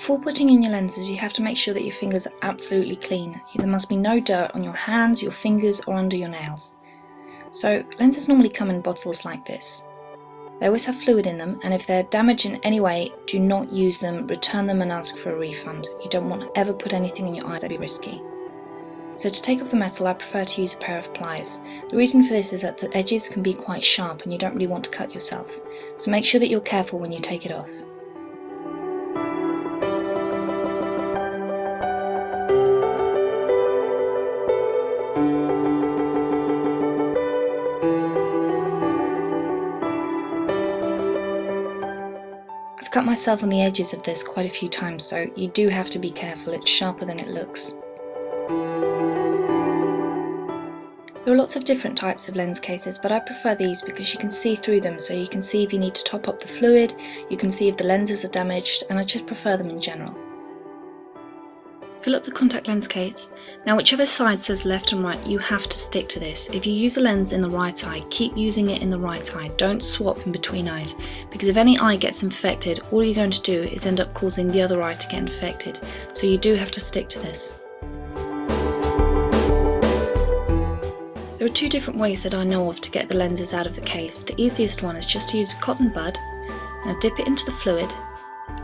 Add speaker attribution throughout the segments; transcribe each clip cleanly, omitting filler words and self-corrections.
Speaker 1: Before putting in your lenses, you have to make sure that your fingers are absolutely clean. There must be no dirt on your hands, your fingers, or under your nails. So lenses normally come in bottles like this. They always have fluid in them, and if they're damaged in any way, do not use them, return them and ask for a refund. You don't want to ever put anything in your eyes, that'd be risky. So to take off the metal, I prefer to use a pair of pliers. The reason for this is that the edges can be quite sharp and you don't really want to cut yourself. So make sure that you're careful when you take it off. I've cut myself on the edges of this quite a few times, so you do have to be careful, it's sharper than it looks. There are lots of different types of lens cases, but I prefer these because you can see through them, so you can see if you need to top up the fluid, you can see if the lenses are damaged, and I just prefer them in general. Fill up the contact lens case. Now whichever side says left and right, you have to stick to this. If you use a lens in the right eye, keep using it in the right eye. Don't swap in between eyes, because if any eye gets infected, all you're going to do is end up causing the other eye to get infected. So you do have to stick to this. There are two different ways that I know of to get the lenses out of the case. The easiest one is just to use a cotton bud. Now dip it into the fluid,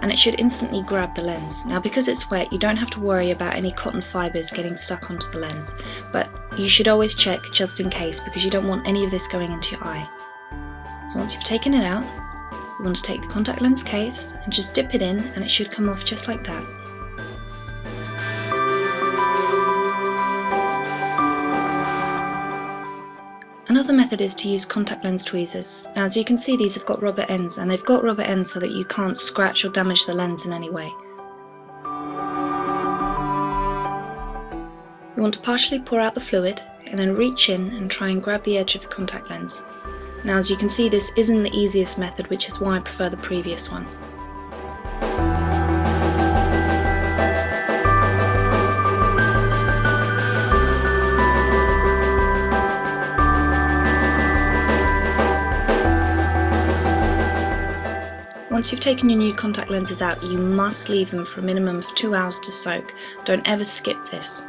Speaker 1: and it should instantly grab the lens. Now because it's wet, you don't have to worry about any cotton fibres getting stuck onto the lens, but you should always check just in case, because you don't want any of this going into your eye. So once you've taken it out, you want to take the contact lens case and just dip it in, and it should come off just like that. Another method is to use contact lens tweezers. Now as you can see, these have got rubber ends, and they've got rubber ends so that you can't scratch or damage the lens in any way. You want to partially pour out the fluid and then reach in and try and grab the edge of the contact lens. Now as you can see, this isn't the easiest method, which is why I prefer the previous one. Once you've taken your new contact lenses out, you must leave them for a minimum of 2 hours to soak. Don't ever skip this.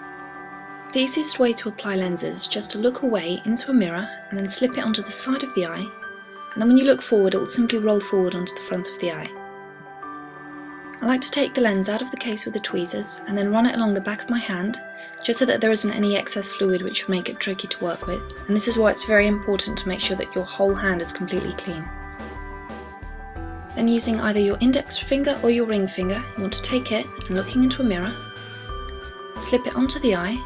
Speaker 1: The easiest way to apply lenses is just to look away into a mirror and then slip it onto the side of the eye, and then when you look forward, it will simply roll forward onto the front of the eye. I like to take the lens out of the case with the tweezers and then run it along the back of my hand, just so that there isn't any excess fluid which would make it tricky to work with, and this is why it's very important to make sure that your whole hand is completely clean. Then using either your index finger or your ring finger, you want to take it and, looking into a mirror, slip it onto the eye.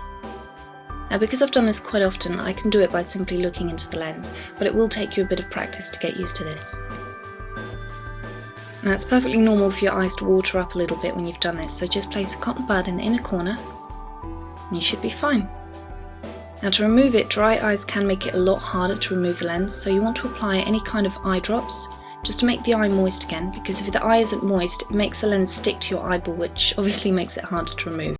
Speaker 1: Now because I've done this quite often, I can do it by simply looking into the lens, but it will take you a bit of practice to get used to this. Now it's perfectly normal for your eyes to water up a little bit when you've done this, so just place a cotton bud in the inner corner and you should be fine. Now to remove it, dry eyes can make it a lot harder to remove the lens, so you want to apply any kind of eye drops just to make the eye moist again, because if the eye isn't moist, it makes the lens stick to your eyeball, which obviously makes it harder to remove.